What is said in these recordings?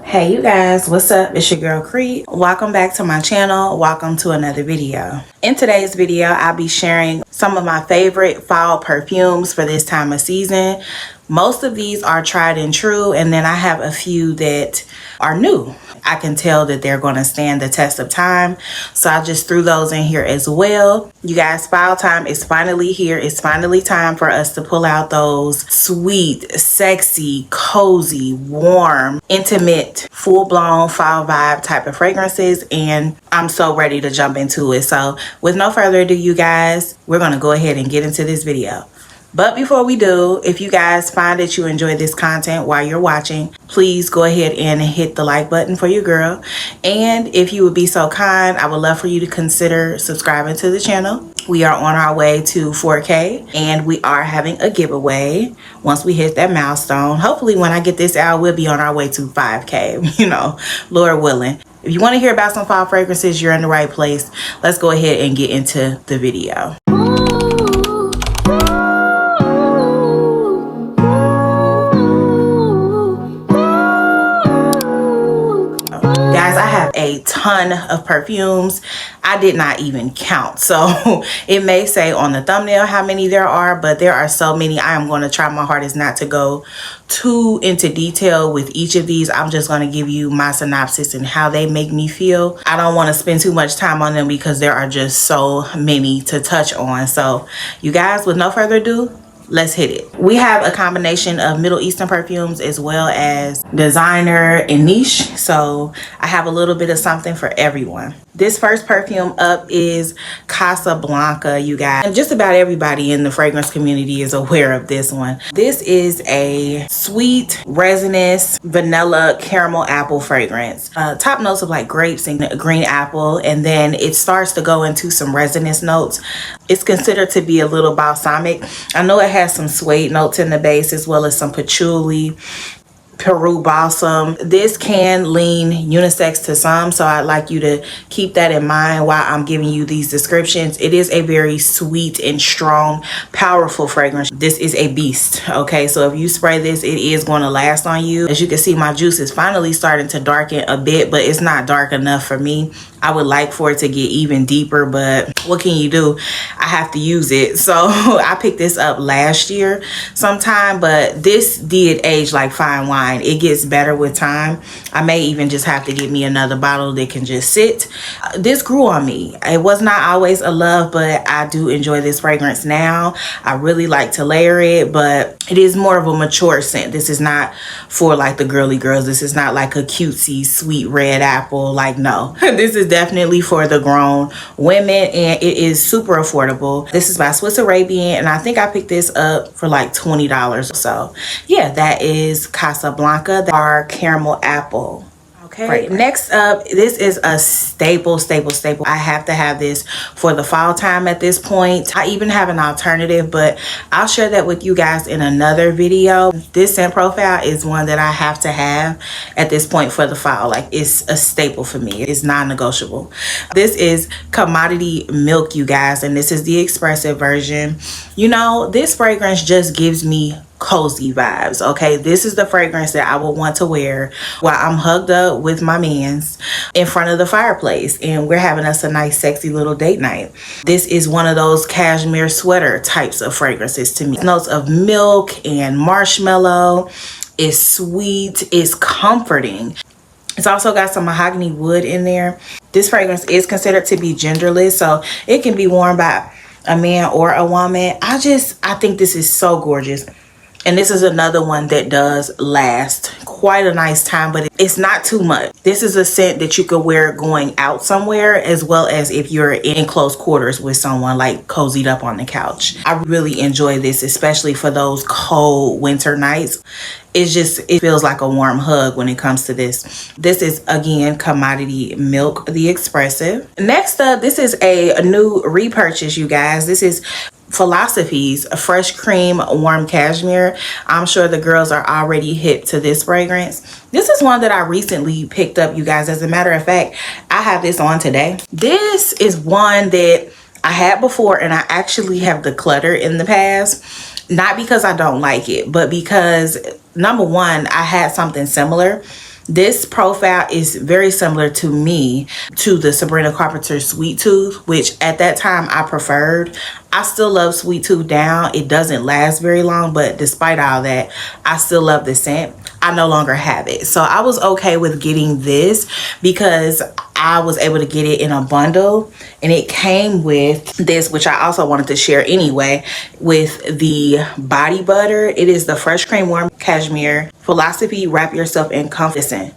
Hey you guys, what's up? It's your girl Cree. Welcome back to my channel. Welcome to another video. In today's video, I'll be sharing some of my favorite fall perfumes for this time of season. Most of these are tried and true, and then I have a few that are new. I can tell that they're going to stand the test of time, so I just threw those in here as well. You guys, fall time is finally here. It's finally time for us to pull out those sweet, sexy, cozy, warm, intimate, full-blown fall vibe type of fragrances, and I'm so ready to jump into it. So with no further ado, you guys, we're going to go ahead and get into this video. But before we do, if you guys find that you enjoy this content while you're watching, please go ahead and hit the like button for your girl. And if you would be so kind, I would love for you to consider subscribing to the channel. We are on our way to 4K and we are having a giveaway once we hit that milestone. Hopefully when I get this out, we'll be on our way to 5K, you know, Lord willing. If you want to hear about some fall fragrances, you're in the right place. Let's go ahead and get into the video. A ton of perfumes. I did not even count, so it may say on the thumbnail how many there are, but there are so many. I am going to try my hardest not to go too into detail with each of these. I'm just going to give you my synopsis and how they make me feel. I don't want to spend too much time on them because there are just so many to touch on. So you guys, with no further ado, let's hit it. We have a combination of Middle Eastern perfumes as well as designer and niche. So I have a little bit of something for everyone. This first perfume up is Casablanca, you guys. And just about everybody in the fragrance community is aware of this one. This is a sweet, resinous, vanilla caramel apple fragrance. Top notes of like grapes and green apple, and then it starts to go into some resinous notes. It's considered to be a little balsamic. I know it has some suede notes in the base as well as some patchouli, Peru balsam. This can lean unisex to some, so I'd like you to keep that in mind while I'm giving you these descriptions. It is a very sweet and strong, powerful fragrance. This is a beast, okay? So if you spray this, it is going to last on you. As you can see, my juice is finally starting to darken a bit, but it's not dark enough for me. I would like for it to get even deeper, but what can you do? I have to use it. So I picked this up last year sometime, but this did age like fine wine. It gets better with time. I may even just have to get me another bottle that can just sit. This grew on me. It was not always a love, but I do enjoy this fragrance now. I really like to layer it, but it is more of a mature scent. This is not for like the girly girls. This is not like a cutesy sweet red apple. Like, no. This is definitely for the grown women, and it is super affordable. This is by Swiss Arabian, and I think I picked this up for like $20 or so. Yeah, that is Casablanca, our caramel apple. Okay, right. Next up, this is a staple. I have to have this for the fall time at this point. I even have an alternative, but I'll share that with you guys in another video. This scent profile is one that I have to have at this point for the fall. Like, it's a staple for me. It's non-negotiable. This is Commodity Milk, you guys, and this is the expressive version. You know, this fragrance just gives me cozy vibes. Okay, this is the fragrance that I would want to wear while I'm hugged up with my mans in front of the fireplace and we're having us a nice sexy little date night. This is one of those cashmere sweater types of fragrances to me. Notes of milk and marshmallow. It's sweet, it's comforting. It's also got some mahogany wood in there. This fragrance is considered to be genderless, so it can be worn by a man or a woman. I think this is so gorgeous. And this is another one that does last quite a nice time, but it's not too much. This is a scent that you could wear going out somewhere, as well as if you're in close quarters with someone, like cozied up on the couch. I really enjoy this, especially for those cold winter nights. It feels like a warm hug when it comes to this. This is, again, Commodity Milk, the expressive. Next up, this is a new repurchase, you guys. This is Philosophy's Fresh Cream Warm Cashmere. I'm sure the girls are already hip to this fragrance. This is one that I recently picked up, you guys. As a matter of fact, I have this on today. This is one that I had before, and I actually have decluttered in the past. Not because I don't like it, but because, number one, I had something similar This profile is very similar to me to the Sabrina Carpenter Sweet Tooth, which at that time I preferred. I still love Sweet Tooth down. It doesn't last very long, but despite all that, I still love the scent. I no longer have it. So I was okay with getting this because I was able to get it in a bundle, and it came with this, which I also wanted to share anyway, with the body butter. It is the Fresh Cream Warm Cashmere Philosophy Wrap Yourself in Comfort. Listen,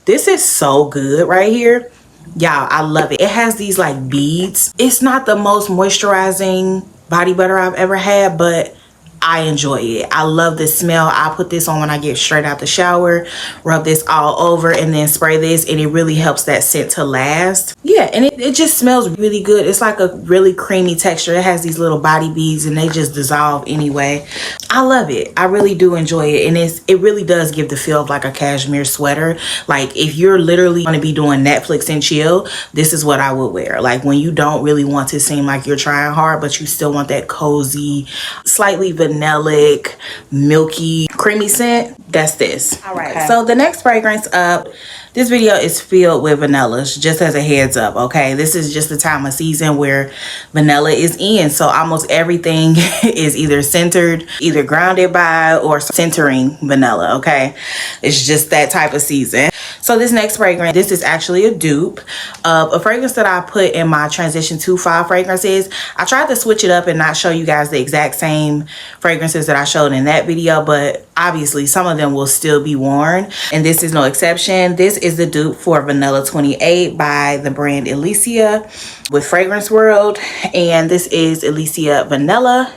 this is so good right here. Y'all, I love it. It has these like beads. It's not the most moisturizing body butter I've ever had, but I enjoy it. I love the smell. I put this on when I get straight out the shower, rub this all over, and then spray this, and it really helps that scent to last. Yeah, and it just smells really good. It's like a really creamy texture. It has these little body beads, and they just dissolve anyway. I love it. I really do enjoy it, and it really does give the feel of like a cashmere sweater. Like if you're literally going to be doing Netflix and chill, this is what I would wear. Like when you don't really want to seem like you're trying hard, but you still want that cozy, slightly vanillic, milky, creamy scent, that's this. All right, okay. So the next fragrance up, this video is filled with vanillas, just as a heads up, okay? This is just the time of season where vanilla is in, so almost everything is either centered, either grounded by, or centering vanilla, okay? It's just that type of season. So this next fragrance, this is actually a dupe of a fragrance that I put in my transition to fall fragrances. I tried to switch it up and not show you guys the exact same fragrances that I showed in that video, but obviously some of them will still be worn, and this is no exception. This is the dupe for Vanilla 28 by the brand Elysia with Fragrance World, and this is Elysia Vanilla,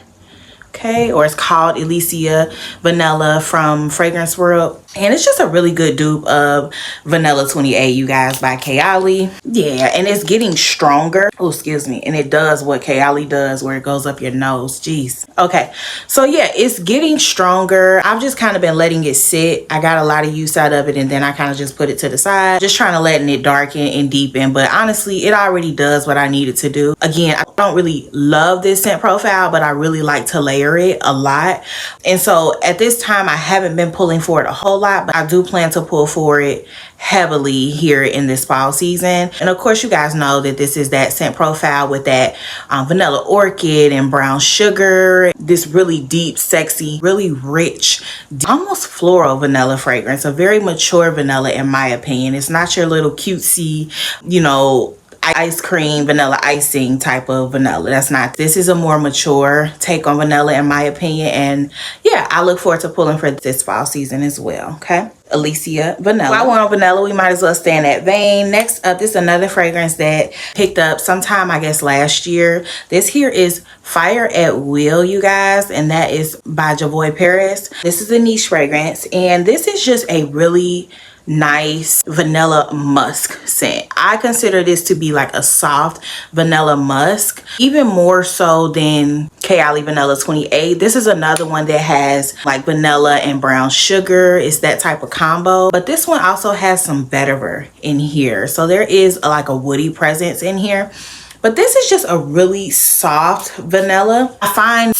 okay, or it's called Elysia Vanilla from Fragrance World. And it's just a really good dupe of Vanilla 28, you guys, by Kayali. Yeah, and it's getting stronger. Oh, excuse me. And it does what Kayali does, where it goes up your nose. Jeez. Okay, so yeah, it's getting stronger. I've just kind of been letting it sit. I got a lot of use out of it, and then I kind of just put it to the side, just trying to letting it darken and deepen. But honestly, it already does what I need it to do. Again, I don't really love this scent profile, but I really like to layer it a lot. And so at this time, I haven't been pulling for it a whole lot, but I do plan to pull for it heavily here in this fall season. And of course, you guys know that this is that scent profile with that vanilla orchid and brown sugar, this really deep, sexy, really rich, almost floral vanilla fragrance. A very mature vanilla, in my opinion. It's not your little cutesy, you know, ice cream vanilla icing type of vanilla. That's not. This is a more mature take on vanilla, in my opinion. And yeah, I look forward to pulling for this fall season as well. Okay, Elysia Vanilla. While we're on vanilla, we might as well stay in that vein. Next up, this is another fragrance that picked up sometime, I guess, last year. This here is Fire at Will, you guys, and that is by Javoy Paris. This is a niche fragrance, and this is just a really nice vanilla musk scent. I consider this to be like a soft vanilla musk, even more so than Kayali Vanilla 28. This is another one that has like vanilla and brown sugar. It's that type of combo, but this one also has some vetiver in here, so there is like a woody presence in here. But this is just a really soft vanilla. I find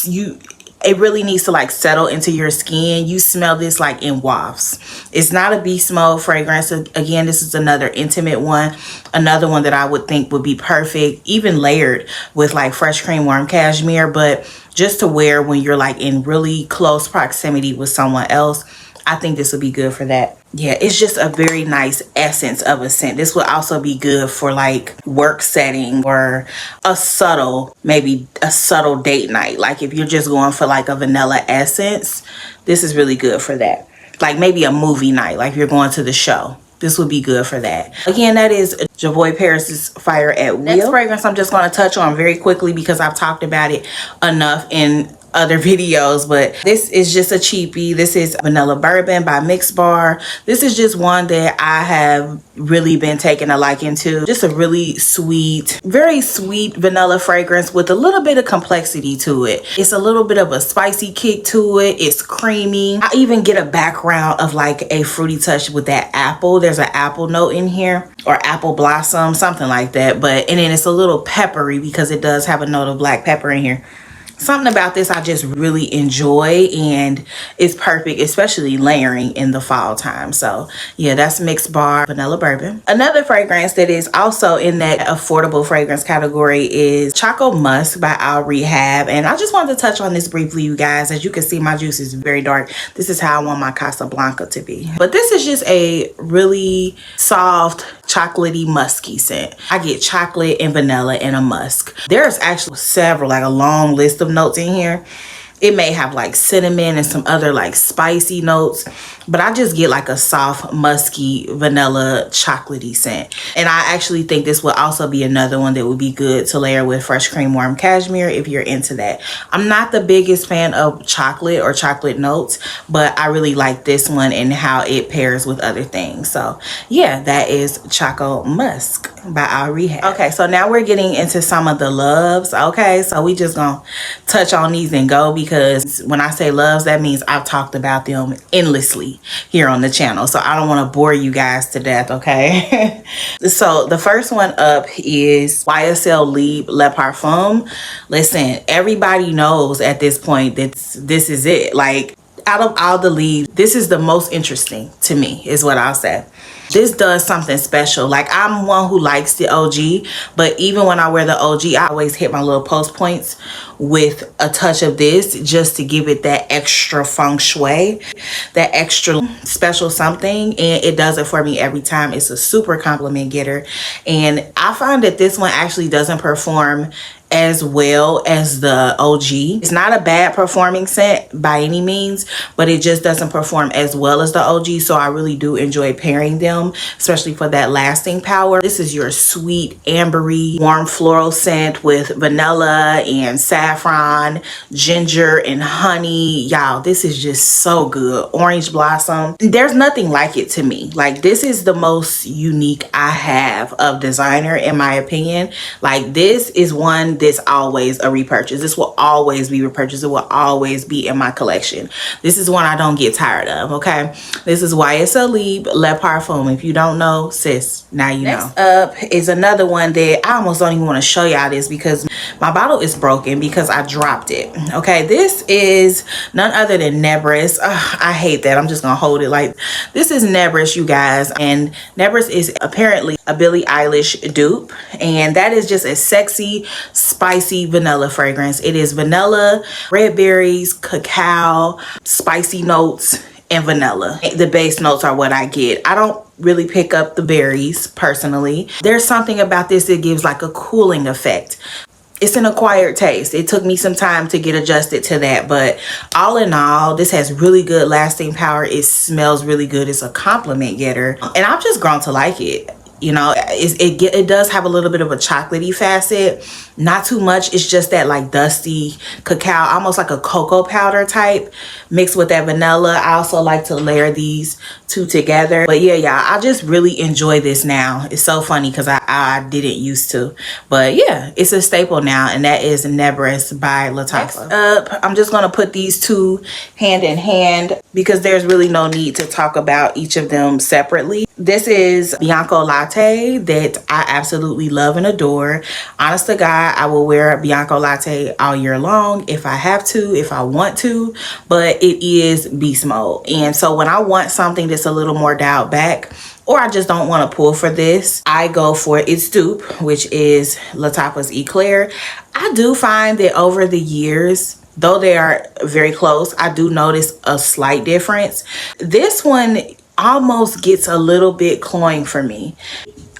it really needs to like settle into your skin. You smell this like in wafts. It's not a beast mode fragrance. Again, this is another intimate one. Another one that I would think would be perfect, even layered with like Fresh Cream Warm Cashmere, but just to wear when you're like in really close proximity with someone else. I think this would be good for that. Yeah, it's just a very nice essence of a scent. This would also be good for like work setting or a subtle, maybe a subtle date night. Like if you're just going for like a vanilla essence, this is really good for that. Like maybe a movie night, like if you're going to the show. This would be good for that. Again, that is Javoy Paris's Fire at Will. Next fragrance I'm just going to touch on very quickly because I've talked about it enough in other videos, but this is just a cheapie. This is Vanilla Bourbon by Mix Bar. This is just one that I have really been taking a liking to. Just a really sweet, very sweet vanilla fragrance with a little bit of complexity to it. It's a little bit of a spicy kick to it. It's creamy. I even get a background of like a fruity touch with that apple. There's an apple note in here, or apple blossom, something like that. And then it's a little peppery because it does have a note of black pepper in here. Something about this I just really enjoy, and it's perfect, especially layering in the fall time. So yeah, that's Mixed Bar Vanilla Bourbon. Another fragrance that is also in that affordable fragrance category is Choco Musk by Al Rehab. And I just wanted to touch on this briefly, you guys. As you can see, my juice is very dark. This is how I want my Casablanca to be. But this is just a really soft, chocolatey, musky scent. I get chocolate and vanilla and a musk. There's actually several, like a long list of notes in here. It may have like cinnamon and some other like spicy notes, but I just get like a soft, musky, vanilla, chocolatey scent. And I actually think this will also be another one that would be good to layer with fresh cream warm cashmere if you're into that. I'm not the biggest fan of chocolate or chocolate notes, but I really like this one and how it pairs with other things. So yeah, that is Choco Musk by Al Rehab. Okay, so now we're getting into some of the loves. Okay, so we just gonna touch on these and go, because when I say loves, that means I've talked about them endlessly here on the channel, so I don't want to bore you guys to death. Okay. So the first one up is YSL Libre Le Parfum. Listen, everybody knows at this point that this is it. Like, out of all the leaves, this is the most interesting to me, is what I'll say. This does something special. Like, I'm one who likes the OG, but even when I wear the OG, I always hit my little post points with a touch of this, just to give it that extra feng shui, that extra special something. And it does it for me every time. It's a super compliment getter. And I find that this one actually doesn't perform as well as the OG. It's not a bad performing scent by any means, but it just doesn't perform as well as the OG. So I really do enjoy pairing them, especially for that lasting power. This is your sweet, ambery, warm floral scent with vanilla and saffron, ginger and honey. Y'all, this is just so good. Orange blossom. There's nothing like it to me. Like, this is the most unique I have of designer, in my opinion. Like, this is one that's always a repurchase. This will always be repurchased. It will always be in my collection. This is one I don't get tired of. Okay, this is YSL Libre Le Parfum. If you don't know, sis, now you know. Next up is another one that I almost don't even want to show y'all this, because my bottle is broken because I dropped it. Okay, this is none other than Nebris. I hate that. I'm just gonna hold it like this. Is Nebris, you guys, and Nebris is apparently a Billie Eilish dupe, and that is just a sexy, spicy vanilla fragrance. It is vanilla, red berries, cacao, spicy notes, and vanilla. The base notes are what I get. I don't really pick up the berries personally. There's something about this that gives like a cooling effect. It's an acquired taste. It took me some time to get adjusted to that, but all in all, this has really good lasting power. It smells really good. It's a compliment getter, and I've just grown to like it. You know, it does have a little bit of a chocolatey facet, not too much. It's just that like dusty cacao, almost like a cocoa powder type, mixed with that vanilla. I also like to layer these two together. But yeah, y'all, I just really enjoy this now. It's so funny because I didn't used to, but yeah, it's a staple now, and that is Nebris by Lattafa. Next up, I'm just gonna put these two hand in hand because there's really no need to talk about each of them separately. This is Bianco Latte that I absolutely love and adore. Honest to God, I will wear a Bianco Latte all year long if I have to, if I want to, but it is beast mode. And so when I want something that's a little more dialed back, or I just don't want to pull for this, I go for its dupe, which is Lattafa's Eclair. I do find that over the years, though they are very close, I do notice a slight difference. This one almost gets a little bit cloying for me.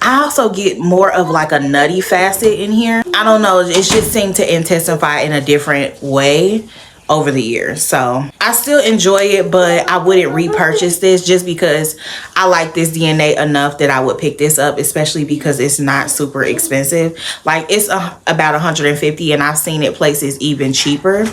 I also get more of like a nutty facet in here. I don't know, it just seemed to intensify in a different way over the years. So I still enjoy it, but I wouldn't repurchase this just because I like this DNA enough that I would pick this up, especially because it's not super expensive. Like, it's about 150, and I've seen it places even cheaper.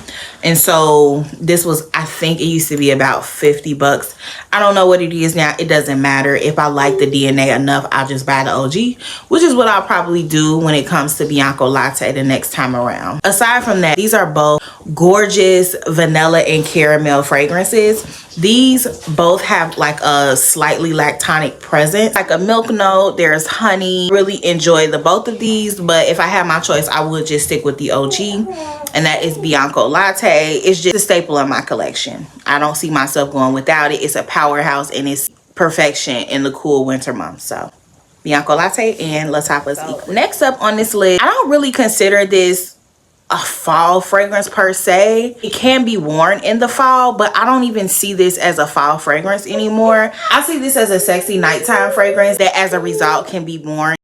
And so this was, I think it used to be about 50 bucks. I don't know what it is now. It doesn't matter. If I like the DNA enough, I'll just buy the OG, which is what I'll probably do when it comes to Bianco Latte the next time around. Aside from that, these are both gorgeous vanilla and caramel fragrances. These both have like a slightly lactonic presence, like a milk note. There's honey. Really enjoy the both of these, but if I had my choice, I would just stick with the OG, and that is Bianco Latte. It's just a staple in my collection. I don't see myself going without it. It's a powerhouse and it's perfection in the cool winter months. So Bianco Latte and La Tapas Eco. Next up on this list, I don't really consider this a fall fragrance per se. It can be worn in the fall, but I don't even see this as a fall fragrance anymore. I see this as a sexy nighttime fragrance that as a result can be worn.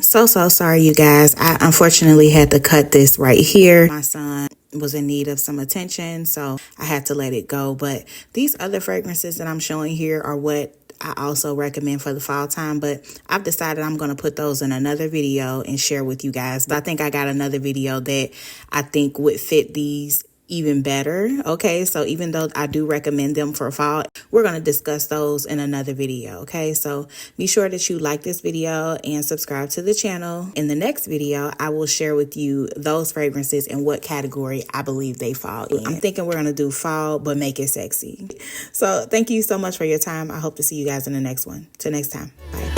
So sorry you guys, I unfortunately had to cut this right here. My son was in need of some attention, so I had to let it go. But these other fragrances that I'm showing here are what I also recommend for the fall time, but I've decided I'm going to put those in another video and share with you guys. But I think I got another video that I think would fit these even better. Okay, so even though I do recommend them for fall, we're going to discuss those in another video. Okay, so be sure that you like this video and subscribe to the channel. In the next video, I will share with you those fragrances and what category I believe they fall in. I'm thinking we're going to do fall, but make it sexy. So thank you so much for your time. I hope to see you guys in the next one. Till next time. Bye.